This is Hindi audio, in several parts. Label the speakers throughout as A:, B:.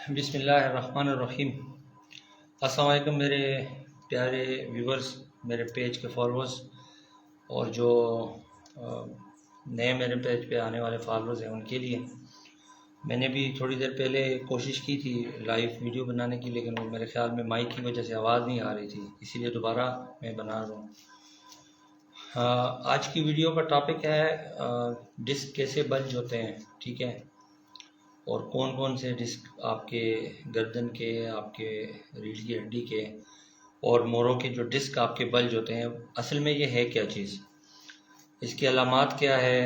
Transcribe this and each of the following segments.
A: बिस्मिल्लाहिर्रहमानिर्रहीम। अस्सलाम वालेकुम मेरे प्यारे व्यूवर्स, मेरे पेज के फॉलोअर्स और जो नए मेरे पेज पे आने वाले फॉलोअर्स हैं उनके लिए। मैंने भी थोड़ी देर पहले कोशिश की थी लाइव वीडियो बनाने की, लेकिन वो मेरे ख्याल में माइक की वजह से आवाज़ नहीं आ रही थी, इसीलिए दोबारा मैं बना रहा हूँ। आज की वीडियो का टॉपिक है डिस्क कैसे बल्ज होते हैं, ठीक है, और कौन कौन से डिस्क आपके गर्दन के, आपके रीढ़ की हड्डी के और मोरों के जो डिस्क आपके बल्ज होते हैं, असल में ये है क्या चीज़, इसकी अलामात क्या है,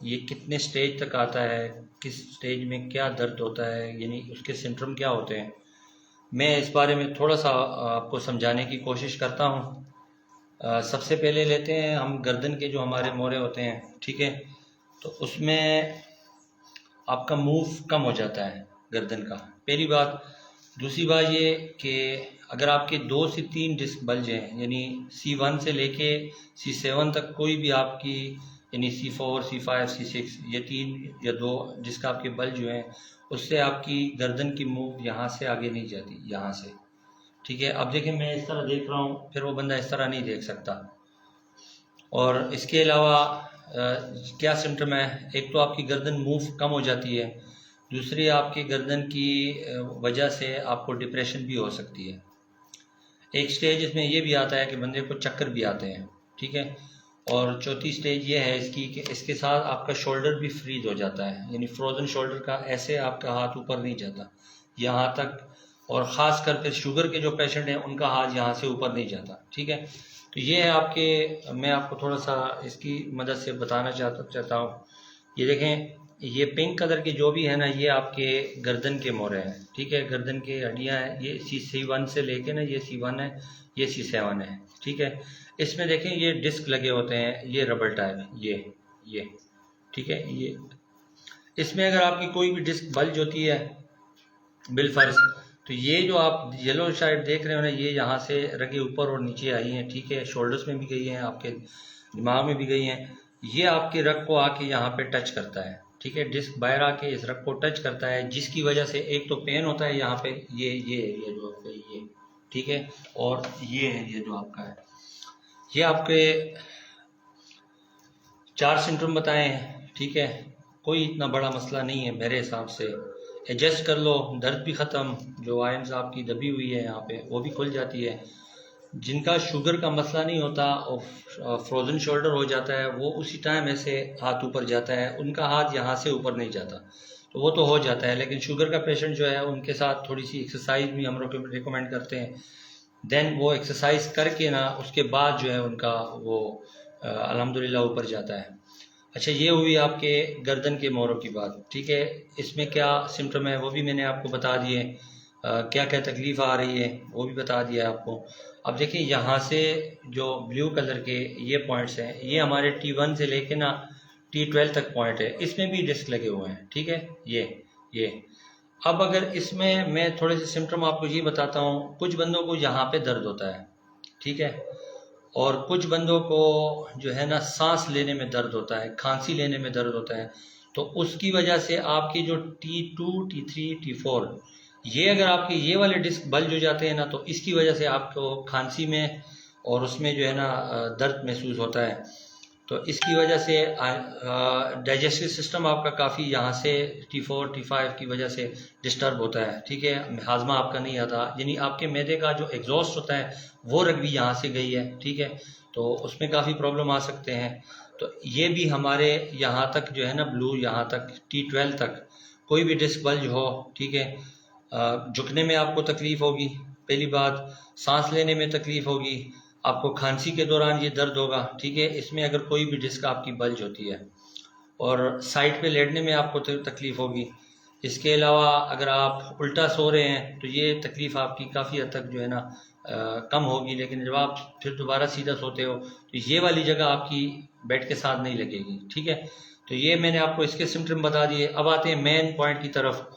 A: ये कितने स्टेज तक आता है, किस स्टेज में क्या दर्द होता है, यानी उसके सिम्टम क्या होते हैं। मैं इस बारे में थोड़ा सा आपको समझाने की कोशिश करता हूँ। सबसे पहले लेते हैं हम गर्दन के जो हमारे मोरे होते हैं, ठीक है, तो उसमें आपका मूव कम हो जाता है गर्दन का, पहली बात। दूसरी बात ये कि अगर आपके 2 से 3 डिस्क बल्ज हैं, यानी C1 से लेके C7 तक कोई भी आपकी, यानी C4, C5, C6, ये 3 या 2 डिस्क आपके बल्ज जो हैं, उससे आपकी गर्दन की मूव यहाँ से आगे नहीं जाती, यहाँ से, ठीक है। अब देखें, मैं इस तरह देख रहा हूँ, फिर वो बंदा इस तरह नहीं देख सकता। और इसके अलावा क्या सिम्टम है, एक तो आपकी गर्दन मूव कम हो जाती है, दूसरी आपकी गर्दन की वजह से आपको डिप्रेशन भी हो सकती है। एक स्टेज इसमें ये भी आता है कि बंदे को चक्कर भी आते हैं, ठीक है। और चौथी स्टेज ये है इसकी कि इसके साथ आपका शोल्डर भी फ्रीज हो जाता है, यानी फ्रोज़न शोल्डर का, ऐसे आपका हाथ ऊपर नहीं जाता यहाँ तक, और ख़ास करके शुगर के जो पेशेंट हैं उनका हाथ यहाँ से ऊपर नहीं जाता, ठीक है। तो ये है आपके, मैं आपको थोड़ा सा इसकी मदद से बताना चाहता हूँ। ये देखें, ये पिंक कलर के जो भी है ना, ये आपके गर्दन के मोरे हैं, ठीक है, गर्दन की हड्डियाँ हैं। ये C1 से लेके ना, ये C1 है, ये C7 है, ठीक है। इसमें देखें ये डिस्क लगे होते हैं, ये रबर टाइप, ये ठीक है। ये इसमें अगर आपकी कोई भी डिस्क बल्ज होती है बिलफर्ज, तो ये जो आप येलो शायद देख रहे हो ना, ये यहाँ से रगे ऊपर और नीचे आई हैं, ठीक है, शोल्डर्स में भी गई हैं, आपके दिमाग में भी गई हैं। ये आपके रग को आके यहाँ पे टच करता है, ठीक है, डिस्क बाहर आके इस रग को टच करता है, जिसकी वजह से एक तो पेन होता है यहाँ पे, ये एरिया जो आपका ये, ठीक है, और ये एरिया जो आपका है। ये आपके 4 सिम्टम बताए हैं, ठीक है, कोई इतना बड़ा मसला नहीं है मेरे हिसाब से। एडजस्ट कर लो, दर्द भी ख़त्म, जो आयम्स आपकी दबी हुई है यहाँ पे वो भी खुल जाती है। जिनका शुगर का मसला नहीं होता और फ्रोज़न शोल्डर हो जाता है, वो उसी टाइम ऐसे हाथ ऊपर जाता है, उनका हाथ यहाँ से ऊपर नहीं जाता, तो वो तो हो जाता है। लेकिन शुगर का पेशेंट जो है, उनके साथ थोड़ी सी एक्सरसाइज भी हम रिकमेंड करते हैं। देन वो एक्सरसाइज करके ना, उसके बाद जो है उनका वो अल्हम्दुलिल्लाह ऊपर जाता है। अच्छा, ये हुई आपके गर्दन के मोरों की बात, ठीक है। इसमें क्या सिम्टम है वो भी मैंने आपको बता दिए, क्या क्या तकलीफ़ आ रही है वो भी बता दिया आपको। अब देखिए, यहाँ से जो ब्लू कलर के ये पॉइंट्स हैं, ये हमारे T1 से लेके ना T12 तक पॉइंट है, इसमें भी डिस्क लगे हुए हैं, ठीक है। ये अब अगर इसमें मैं थोड़े से सिम्टम आपको ये बताता हूँ। कुछ बंदों को यहाँ पे दर्द होता है, ठीक है, और कुछ बंदों को जो है ना सांस लेने में दर्द होता है, खांसी लेने में दर्द होता है। तो उसकी वजह से आपकी जो T2, T3, T4, ये अगर आपके ये वाले डिस्क बल्ज हो जाते हैं ना, तो इसकी वजह से आपको खांसी में और उसमें जो है ना दर्द महसूस होता है। तो इसकी वजह से डाइजेस्टिव सिस्टम आपका काफ़ी यहाँ से T4, T5 की वजह से डिस्टर्ब होता है, ठीक है, हाजमा आपका नहीं आता, यानी आपके मैदे का जो एग्जॉस्ट होता है वो रग भी यहाँ से गई है, ठीक है, तो उसमें काफ़ी प्रॉब्लम आ सकते हैं। तो ये भी हमारे यहाँ तक जो है ना ब्लू, यहाँ तक T12 तक कोई भी डिस्क बल्ज हो, ठीक है, झुकने में आपको तकलीफ़ होगी, पहली बात, सांस लेने में तकलीफ़ होगी, आपको खांसी के दौरान ये दर्द होगा, ठीक है, इसमें अगर कोई भी डिस्क आपकी बल्ज होती है, और साइड पे लेटने में आपको तकलीफ़ होगी। इसके अलावा अगर आप उल्टा सो रहे हैं तो ये तकलीफ़ आपकी काफ़ी हद तक जो है ना कम होगी, लेकिन जब आप फिर दोबारा सीधा सोते हो तो ये वाली जगह आपकी बेड के साथ नहीं लगेगी, ठीक है। तो ये मैंने आपको इसके सिम्टम बता दिए। अब आते हैं मेन पॉइंट की तरफ।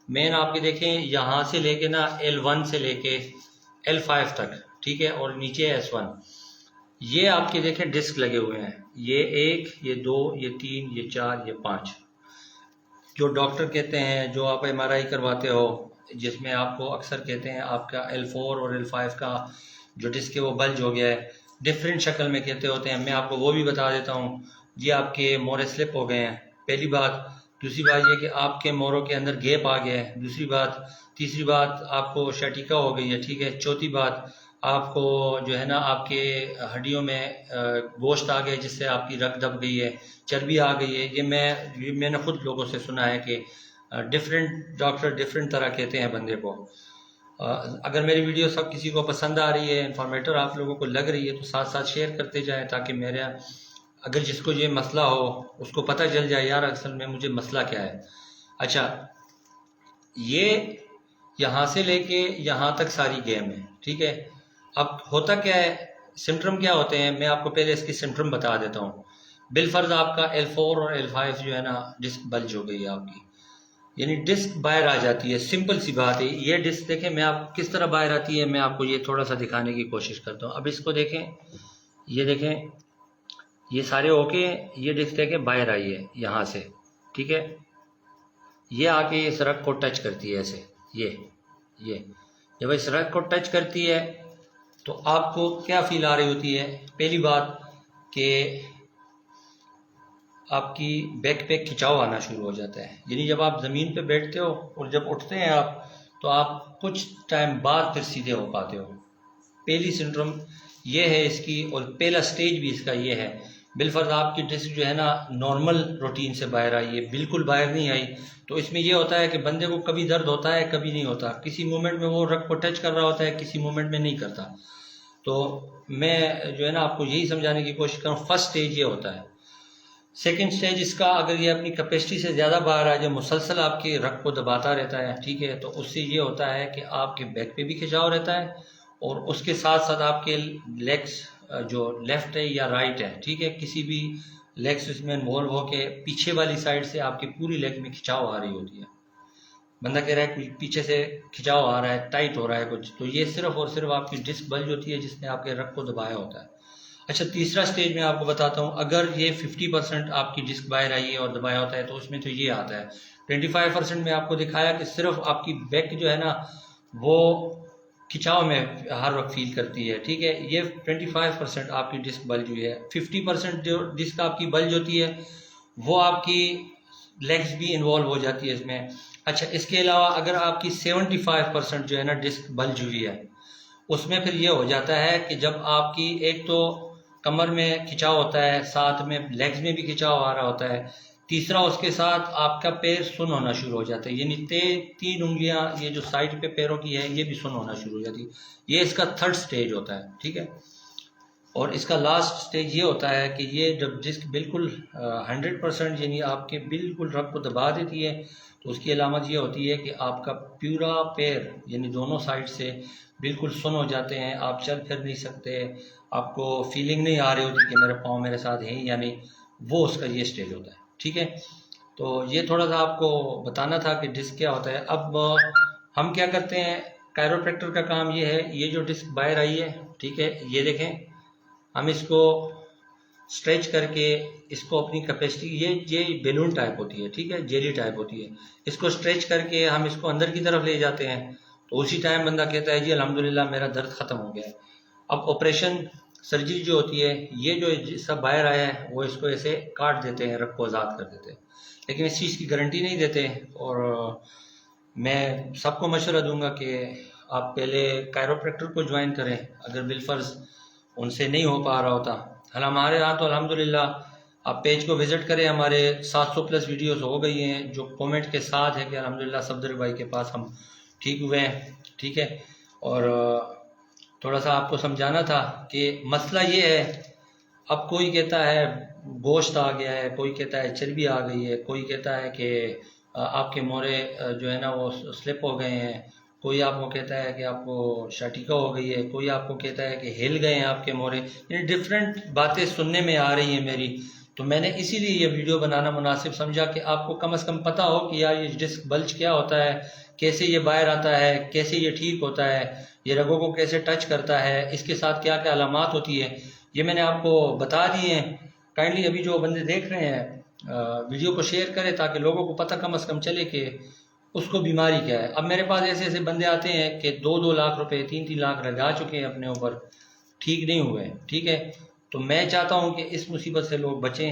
A: मेन आपके देखें, यहाँ से लेके ना L1 से लेके L5 तक, ठीक है, और नीचे S1, ये आपके देखें डिस्क लगे हुए हैं, ये 1, ये 2, ये 3, ये 4, ये 5। जो डॉक्टर कहते हैं, जो आप MRI करवाते हो, जिसमें आपको अक्सर कहते हैं आपका L4 और L5 का जो डिस्क है वो बल्ज हो गया है, डिफरेंट शक्ल में कहते होते हैं। मैं आपको वो भी बता देता हूँ जी, आपके मोरे स्लिप हो गए हैं, पहली बात। दूसरी बात ये कि आपके मोरों के अंदर गैप आ गया है, दूसरी बात। तीसरी बात आपको शटिका हो गई है, ठीक है। चौथी बात आपको जो है ना आपके हड्डियों में गोश्त आ गया जिससे आपकी रग दब गई है, चर्बी आ गई है। ये मैंने खुद लोगों से सुना है कि डिफरेंट डॉक्टर डिफरेंट तरह कहते हैं बंदे को। अगर मेरी वीडियो सब किसी को पसंद आ रही है, इन्फॉर्मेटिव आप लोगों को लग रही है, तो साथ साथ शेयर करते जाएं ताकि मेरे अगर जिसको ये मसला हो उसको पता चल जाए यार असल में मुझे मसला क्या है। अच्छा, ये यहाँ से लेके यहाँ तक सारी गेम है, ठीक है। अब होता क्या है, सिम्टम क्या होते हैं, मैं आपको पहले इसकी सिम्टम बता देता हूँ। बिलफर्ज आपका L4 और L5 जो है ना डिस्क बल्ज हो गई है आपकी, यानी डिस्क बाहर आ जाती है। सिंपल सी बात है। ये डिस्क देखें, मैं आप किस तरह बाहर आती है मैं आपको ये थोड़ा सा दिखाने की कोशिश करता हूँ। अब इसको देखें, ये देखें, ये सारे ओके, ये डिस्क देखें बाहर आई है यहाँ से, ठीक है। ये आके इस रग को टच करती है ऐसे, ये जब इस रग को टच करती है तो आपको क्या फील आ रही होती है। पहली बात कि आपकी बैक पे खिंचाव आना शुरू हो जाता है, यानी जब आप ज़मीन पे बैठते हो और जब उठते हैं आप, तो आप कुछ टाइम बाद फिर सीधे हो पाते हो। पहली सिंड्रोम ये है इसकी, और पहला स्टेज भी इसका ये है। बिलफर्ज आपकी डिस्क जो है ना नॉर्मल रूटीन से बाहर आई है, बिल्कुल बाहर नहीं आई, तो इसमें ये होता है कि बंदे को कभी दर्द होता है कभी नहीं होता, किसी मोमेंट में वो रग को टच कर रहा होता है, किसी मोमेंट में नहीं करता। तो मैं जो है ना आपको यही समझाने की कोशिश करूँ, फर्स्ट स्टेज ये होता है। सेकेंड स्टेज इसका, अगर ये अपनी कैपेसिटी से ज़्यादा बाहर आ जाए, मुसलसल आपके रग को दबाता रहता है, ठीक है, तो उससे ये होता है कि आपके बैक पे भी खिंचाव रहता है और उसके साथ साथ आपके लेग्स जो लेफ़्ट है या राइट है, ठीक है, किसी भी लेग्स इसमें इन्वॉल्व होके पीछे वाली साइड से आपकी पूरी लेग में खिंचाव आ रही होती है। बंदा कह रहा है कुछ पीछे से खिंचाव आ रहा है, टाइट हो रहा है कुछ, तो ये सिर्फ और सिर्फ आपकी डिस्क बल्ज होती है जिसने आपके रग को दबाया होता है। अच्छा, तीसरा स्टेज में आपको बताता हूँ। अगर ये 50% आपकी डिस्क बाहर आई है और दबाया होता है तो उसमें तो ये आता है। 25% में आपको दिखाया कि सिर्फ आपकी बैक जो है ना वो खिंचाव में हर वक्त फील करती है, ठीक है। ये 25% आपकी डिस्क बल्ज हुई है। 50% जो डिस्क आपकी बल्ज होती है वो आपकी लेग्स भी इन्वॉल्व हो जाती है इसमें। अच्छा, इसके अलावा अगर आपकी 75% जो है ना डिस्क बल्ज हुई है, उसमें फिर ये हो जाता है कि जब आपकी एक तो कमर में खिंचाव होता है, साथ में लेग्स में भी खिंचाव आ रहा होता है, तीसरा उसके साथ आपका पैर सुन्न होना शुरू हो जाता है, यानी 3 उंगलियां ये जो साइड पे पैरों की है ये भी सुन्न होना शुरू हो जाती है। ये इसका थर्ड स्टेज होता है, ठीक है। और इसका लास्ट स्टेज ये होता है कि ये जब डिस्क बिल्कुल 100% यानी आपके बिल्कुल रग को दबा देती है, तो उसकी अलामत ये होती है कि आपका पूरा पैर यानी दोनों साइड से बिल्कुल सुन्न हो जाते हैं, आप चल फिर नहीं सकते, आपको फीलिंग नहीं आ रही होती कि मेरे पाँव मेरे साथ हैं या नहीं, वो उसका ये स्टेज होता है, ठीक है। तो ये थोड़ा सा आपको बताना था कि डिस्क क्या होता है। अब हम क्या करते हैं, कायरोप्रैक्टर का काम ये है, ये जो डिस्क बाहर आई है, ठीक है, ये देखें, हम इसको स्ट्रेच करके इसको अपनी कैपेसिटी, ये बैलून टाइप होती है, ठीक है, जेली टाइप होती है, इसको स्ट्रेच करके हम इसको अंदर की तरफ ले जाते हैं, तो उसी टाइम बंदा कहता है जी अल्हम्दुलिल्लाह मेरा दर्द ख़त्म हो गया है। अब ऑपरेशन सर्जरी जो होती है, ये जो सब बाहर आया है वो इसको ऐसे काट देते हैं, रग को आज़ाद कर देते हैं, लेकिन इस चीज़ की गारंटी नहीं देते। और मैं सबको मशवरा दूंगा कि आप पहले कायरोप्रैक्टर को ज्वाइन करें अगर बिलफर्ज उनसे नहीं हो पा रहा होता। हमारे यहाँ तो अल्हम्दुलिल्लाह आप पेज को विज़िट करें, हमारे 700 प्लस वीडियोस हो गई हैं जो कमेंट के साथ है कि अल्हम्दुलिल्लाह सफदर भाई के पास हम ठीक हुए हैं, ठीक है। और थोड़ा सा आपको समझाना था कि मसला ये है, अब कोई कहता है गोश्त आ गया है, कोई कहता है चर्बी आ गई है, कोई कहता है कि आपके मोरे जो है ना वो स्लिप हो गए हैं, कोई आपको कहता है कि आपको शटिका हो गई है, कोई आपको कहता है कि हिल गए हैं आपके मोरे, यानी डिफरेंट बातें सुनने में आ रही हैं मेरी। तो मैंने इसीलिए ये वीडियो बनाना मुनासिब समझा कि आपको कम से कम पता हो कि यार ये डिस्क बल्ज क्या होता है, कैसे ये बाहर आता है, कैसे ये ठीक होता है, ये रगों को कैसे टच करता है, इसके साथ क्या क्या अलामात होती है, ये मैंने आपको बता दिए हैं। काइंडली अभी जो बंदे देख रहे हैं वीडियो को शेयर करें ताकि लोगों को पता कम से कम चले कि उसको बीमारी क्या है। अब मेरे पास ऐसे ऐसे बंदे आते हैं कि 2-2 लाख रुपए 3-3 लाख लगा चुके हैं अपने ऊपर, ठीक नहीं हुए। ठीक है, तो मैं चाहता हूँ कि इस मुसीबत से लोग बचें।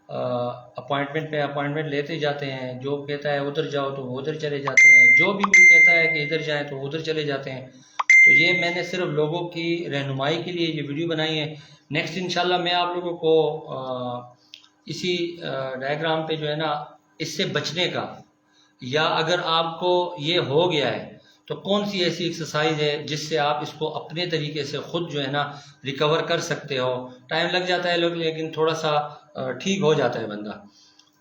A: अपॉइंटमेंट पे अपॉइंटमेंट लेते जाते हैं, जो कहता है उधर जाओ तो वो उधर चले जाते हैं, जो भी कोई कहता है कि इधर जाएं तो उधर चले जाते हैं। तो ये मैंने सिर्फ लोगों की रहनुमाई के लिए ये वीडियो बनाई है। नेक्स्ट इंशाल्लाह मैं आप लोगों को इसी डायग्राम पे जो है ना, इससे बचने का, या अगर आपको ये हो गया है तो कौन सी ऐसी एक्सरसाइज है जिससे आप इसको अपने तरीके से खुद जो है ना रिकवर कर सकते हो। टाइम लग जाता है लोग, लेकिन थोड़ा सा ठीक हो जाता है बंदा।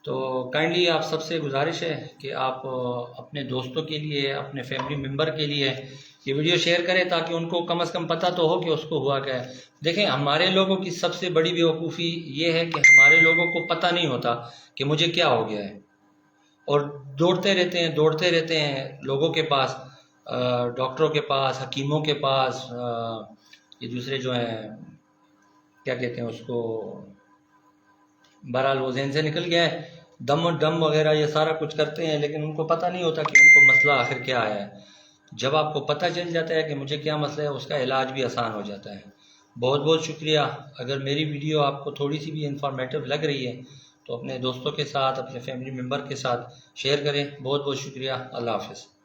A: तो काइंडली आप सबसे गुजारिश है कि आप अपने दोस्तों के लिए, अपने फैमिली मेम्बर के लिए ये वीडियो शेयर करें, ताकि उनको कम से कम पता तो हो कि उसको हुआ क्या है। देखें, हमारे लोगों की सबसे बड़ी बेवकूफ़ी ये है कि हमारे लोगों को पता नहीं होता कि मुझे क्या हो गया है, और दौड़ते रहते हैं लोगों के पास, डॉक्टरों के पास, हकीमों के पास, ये दूसरे जो हैं क्या कहते हैं उसको, बहरहाल वो जहन से निकल गया है, दम वगैरह ये सारा कुछ करते हैं, लेकिन उनको पता नहीं होता कि उनको मसला आखिर क्या है। जब आपको पता चल जाता है कि मुझे क्या मसला है, उसका इलाज भी आसान हो जाता है। बहुत बहुत शुक्रिया। अगर मेरी वीडियो आपको थोड़ी सी भी इंफॉर्मेटिव लग रही है तो अपने दोस्तों के साथ, अपने फैमिली मेम्बर के साथ शेयर करें। बहुत बहुत शुक्रिया। अल्लाह हाफ़िज़।